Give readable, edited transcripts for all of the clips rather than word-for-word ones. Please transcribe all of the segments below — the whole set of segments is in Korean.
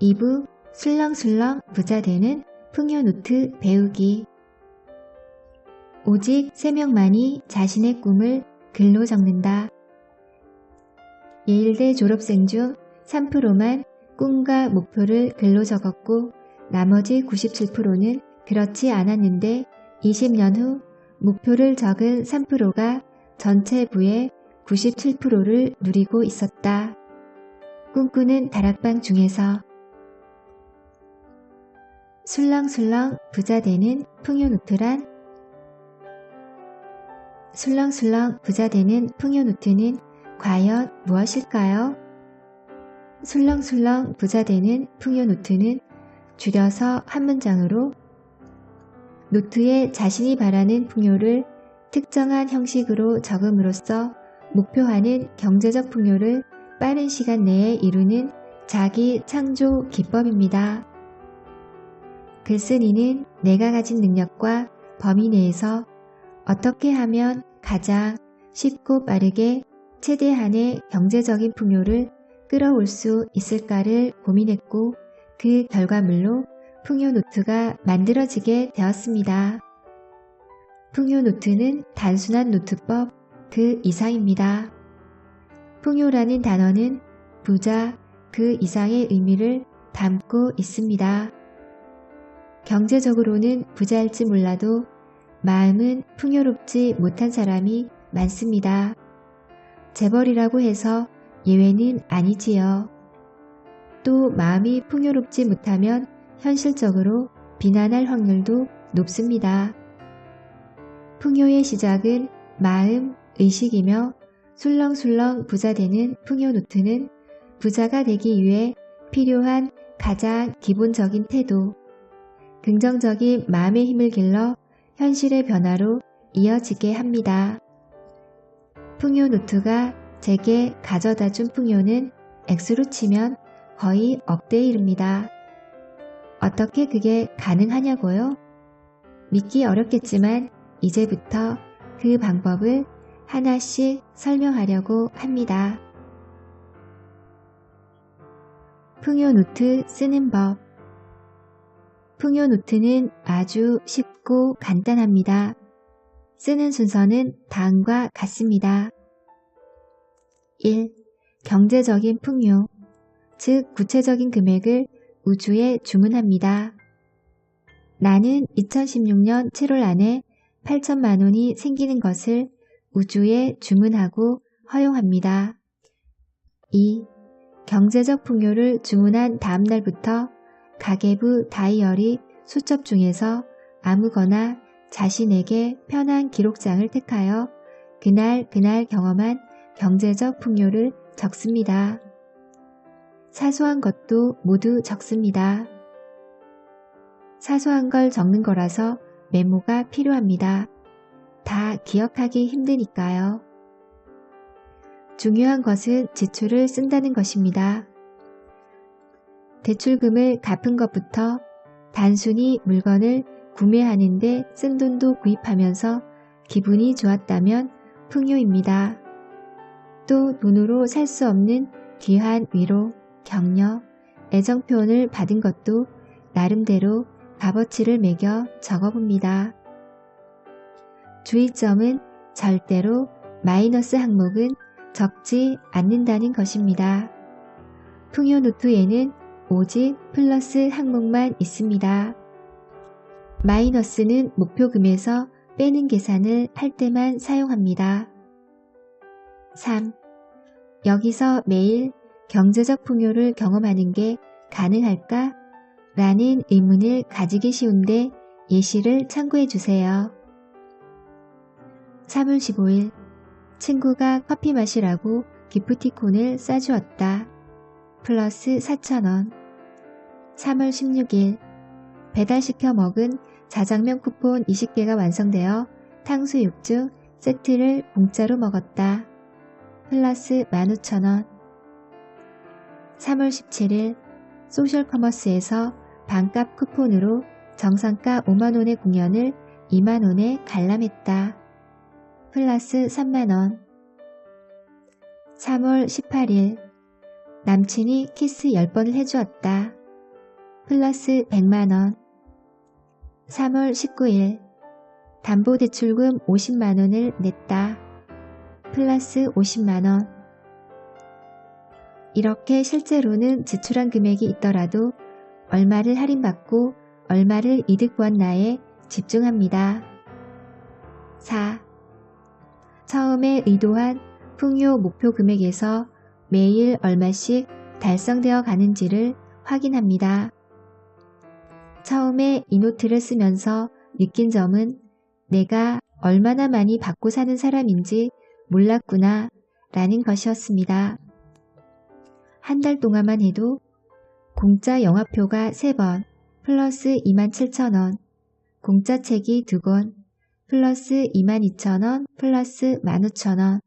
2부 술렁술렁 부자 되는 풍요노트 배우기. 오직 3명만이 자신의 꿈을 글로 적는다. 예일대 졸업생 중 3%만 꿈과 목표를 글로 적었고 나머지 97%는 그렇지 않았는데 20년 후 목표를 적은 3%가 전체 부의 97%를 누리고 있었다. 꿈꾸는 다락방 중에서 술렁술렁 부자 되는 풍요노트란? 술렁술렁 부자 되는 풍요노트는 과연 무엇일까요? 술렁술렁 부자 되는 풍요노트는 줄여서 한 문장으로 노트에 자신이 바라는 풍요를 특정한 형식으로 적음으로써 목표하는 경제적 풍요를 빠른 시간 내에 이루는 자기 창조 기법입니다. 글쓴이는 내가 가진 능력과 범위 내에서 어떻게 하면 가장 쉽고 빠르게 최대한의 경제적인 풍요를 끌어올 수 있을까를 고민했고 그 결과물로 풍요노트가 만들어지게 되었습니다. 풍요노트는 단순한 노트법 그 이상입니다. 풍요라는 단어는 부자 그 이상의 의미를 담고 있습니다. 경제적으로는 부자일지 몰라도 마음은 풍요롭지 못한 사람이 많습니다. 재벌이라고 해서 예외는 아니지요. 또 마음이 풍요롭지 못하면 현실적으로 비난할 확률도 높습니다. 풍요의 시작은 마음, 의식이며 술렁술렁 부자 되는 풍요노트는 부자가 되기 위해 필요한 가장 기본적인 태도, 긍정적인 마음의 힘을 길러 현실의 변화로 이어지게 합니다. 풍요노트가 제게 가져다준 풍요는 액수로 치면 거의 억대에 이릅니다. 어떻게 그게 가능하냐고요? 믿기 어렵겠지만 이제부터 그 방법을 하나씩 설명하려고 합니다. 풍요노트 쓰는 법. 풍요노트는 아주 쉽고 간단합니다. 쓰는 순서는 다음과 같습니다. 1. 경제적인 풍요, 즉 구체적인 금액을 우주에 주문합니다. 나는 2016년 7월 안에 8천만 원이 생기는 것을 우주에 주문하고 허용합니다. 2. 경제적 풍요를 주문한 다음 날부터 가계부 다이어리 수첩 중에서 아무거나 자신에게 편한 기록장을 택하여 그날 경험한 경제적 풍요를 적습니다. 사소한 것도 모두 적습니다. 사소한 걸 적는 거라서 메모가 필요합니다. 다 기억하기 힘드니까요. 중요한 것은 지출을 쓴다는 것입니다. 대출금을 갚은 것부터 단순히 물건을 구매하는데 쓴 돈도 구입하면서 기분이 좋았다면 풍요입니다. 또 돈으로 살 수 없는 귀한 위로, 격려, 애정 표현을 받은 것도 나름대로 값어치를 매겨 적어봅니다. 주의점은 절대로 마이너스 항목은 적지 않는다는 것입니다. 풍요노트에는 오직 플러스 항목만 있습니다. 마이너스는 목표금에서 빼는 계산을 할 때만 사용합니다. 3. 여기서 매일 경제적 풍요를 경험하는 게 가능할까? 라는 의문을 가지기 쉬운데 예시를 참고해 주세요. 3월 15일 친구가 커피 마시라고 기프티콘을 싸주었다. 플러스 4,000원. 3월 16일 배달시켜 먹은 자장면 쿠폰 20개가 완성되어 탕수육주 세트를 공짜로 먹었다. 플러스 15,000원. 3월 17일 소셜커머스에서 반값 쿠폰으로 정상가 5만원의 공연을 2만원에 관람했다. 플러스 3만원. 3월 18일 남친이 키스 10번을 해주었다. 플러스 100만원. 3월 19일 담보대출금 50만원을 냈다. 플러스 50만원. 이렇게 실제로는 지출한 금액이 있더라도 얼마를 할인받고 얼마를 이득 보았나에 집중합니다. 4. 처음에 의도한 풍요 목표 금액에서 매일 얼마씩 달성되어 가는지를 확인합니다. 처음에 이 노트를 쓰면서 느낀 점은 내가 얼마나 많이 받고 사는 사람인지 몰랐구나 라는 것이었습니다. 한 달 동안만 해도 공짜 영화표가 3번 플러스 27,000원, 공짜 책이 2권 플러스 22,000원 플러스 15,000원,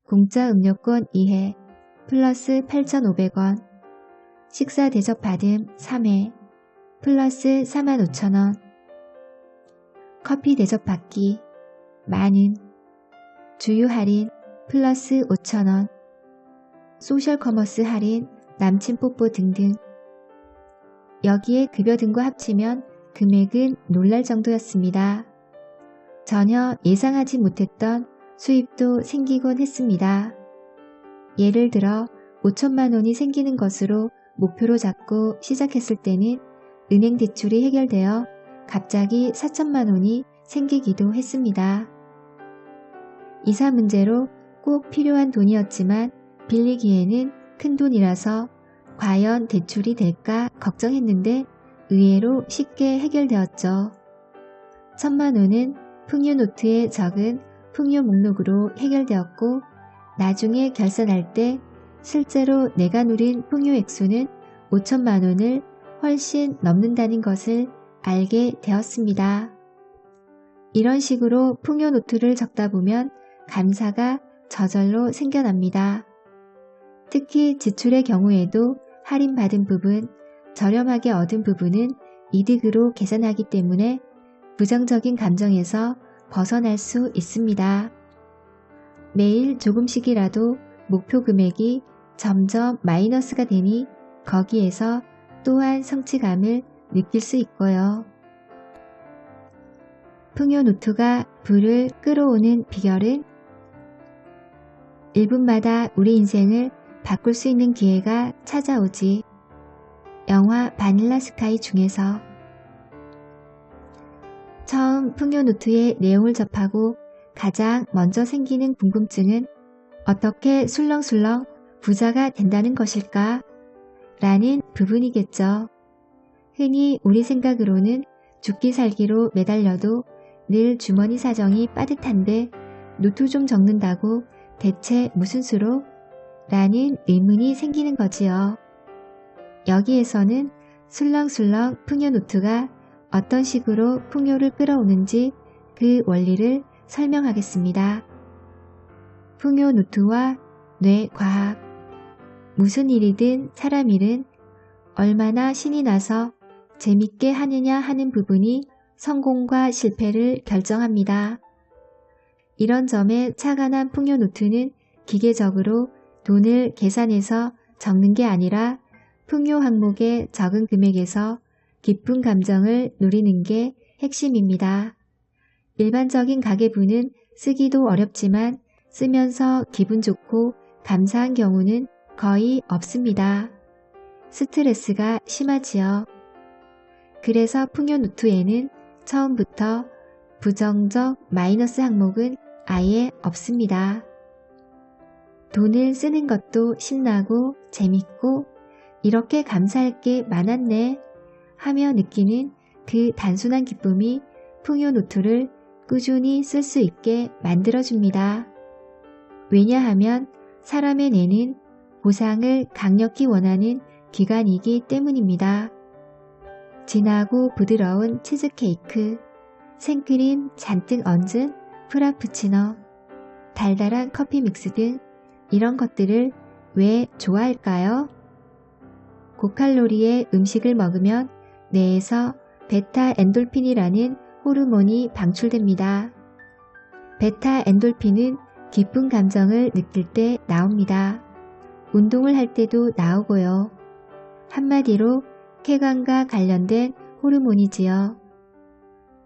공짜 음료권 2회 플러스 8,500원, 식사 대접 받음 3회 플러스 45,000원, 커피 대접 받기 많은, 주유 할인 플러스 5,000원, 소셜 커머스 할인, 남친 뽀뽀 등등. 여기에 급여 등과 합치면 금액은 놀랄 정도였습니다. 전혀 예상하지 못했던 수입도 생기곤 했습니다. 예를 들어 5천만 원이 생기는 것으로 목표로 잡고 시작했을 때는 은행 대출이 해결되어 갑자기 4천만 원이 생기기도 했습니다. 이사 문제로 꼭 필요한 돈이었지만 빌리기에는 큰 돈이라서 과연 대출이 될까 걱정했는데 의외로 쉽게 해결되었죠. 1,000만 원은 풍요노트에 적은 풍요 목록으로 해결되었고 나중에 결산할 때 실제로 내가 누린 풍요 액수는 5천만 원을 훨씬 넘는다는 것을 알게 되었습니다. 이런 식으로 풍요노트를 적다 보면 감사가 저절로 생겨납니다. 특히 지출의 경우에도 할인받은 부분, 저렴하게 얻은 부분은 이득으로 계산하기 때문에 부정적인 감정에서 벗어날 수 있습니다. 매일 조금씩이라도 목표 금액이 점점 마이너스가 되니 거기에서 또한 성취감을 느낄 수 있고요. 풍요노트가 부를 끌어오는 비결은 1분마다 우리 인생을 바꿀 수 있는 기회가 찾아오지. 영화 바닐라 스카이 중에서. 처음 풍요노트의 내용을 접하고 가장 먼저 생기는 궁금증은 어떻게 술렁술렁 부자가 된다는 것일까? 라는 부분이겠죠. 흔히 우리 생각으로는 죽기 살기로 매달려도 늘 주머니 사정이 빠듯한데 노트 좀 적는다고 대체 무슨 수로? 라는 의문이 생기는 거지요. 여기에서는 술렁술렁 풍요노트가 어떤 식으로 풍요를 끌어오는지 그 원리를 설명하겠습니다. 풍요노트와 뇌과학. 무슨 일이든 사람 일은 얼마나 신이 나서 재밌게 하느냐 하는 부분이 성공과 실패를 결정합니다. 이런 점에 착안한 풍요노트는 기계적으로 돈을 계산해서 적는 게 아니라 풍요 항목의 적은 금액에서 기쁜 감정을 누리는 게 핵심입니다. 일반적인 가계부는 쓰기도 어렵지만 쓰면서 기분 좋고 감사한 경우는 거의 없습니다. 스트레스가 심하지요. 그래서 풍요노트에는 처음부터 부정적 마이너스 항목은 아예 없습니다. 돈을 쓰는 것도 신나고 재밌고 이렇게 감사할 게 많았네 하며 느끼는 그 단순한 기쁨이 풍요노트를 꾸준히 쓸 수 있게 만들어줍니다. 왜냐하면 사람의 뇌는 보상을 강력히 원하는 기관이기 때문입니다. 진하고 부드러운 치즈케이크, 생크림 잔뜩 얹은 프라푸치노, 달달한 커피 믹스 등 이런 것들을 왜 좋아할까요? 고칼로리의 음식을 먹으면 뇌에서 베타 엔돌핀이라는 호르몬이 방출됩니다. 베타 엔돌핀은 기쁜 감정을 느낄 때 나옵니다. 운동을 할 때도 나오고요. 한마디로 쾌감과 관련된 호르몬이지요.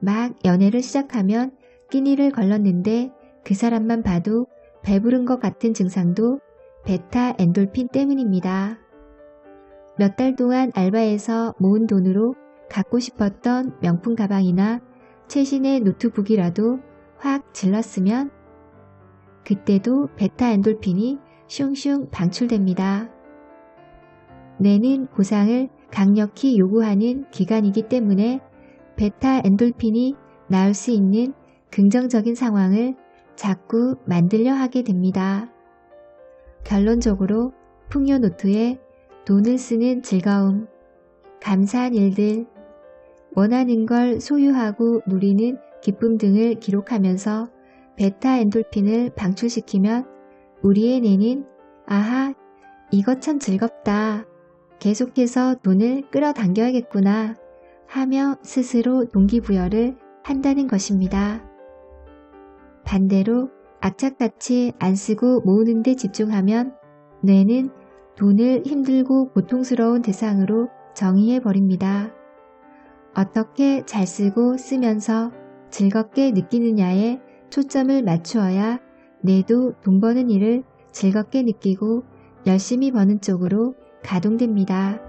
막 연애를 시작하면 끼니를 걸렀는데 그 사람만 봐도 배부른 것 같은 증상도 베타 엔돌핀 때문입니다. 몇 달 동안 알바해서 모은 돈으로 갖고 싶었던 명품 가방이나 최신의 노트북이라도 확 질렀으면 그때도 베타 엔돌핀이 슝슝 방출됩니다. 뇌는 보상을 강력히 요구하는 기관이기 때문에 베타 엔돌핀이 나올 수 있는 긍정적인 상황을 자꾸 만들려 하게 됩니다. 결론적으로 풍요노트에 돈을 쓰는 즐거움, 감사한 일들, 원하는 걸 소유하고 누리는 기쁨 등을 기록하면서 베타 엔돌핀을 방출시키면 우리의 뇌는 아하, 이거 참 즐겁다. 계속해서 돈을 끌어당겨야겠구나 하며 스스로 동기부여를 한다는 것입니다. 반대로 악착같이 안 쓰고 모으는 데 집중하면 뇌는 돈을 힘들고 고통스러운 대상으로 정의해버립니다. 어떻게 잘 쓰고 쓰면서 즐겁게 느끼느냐에 초점을 맞추어야 뇌도 돈 버는 일을 즐겁게 느끼고 열심히 버는 쪽으로 가동됩니다.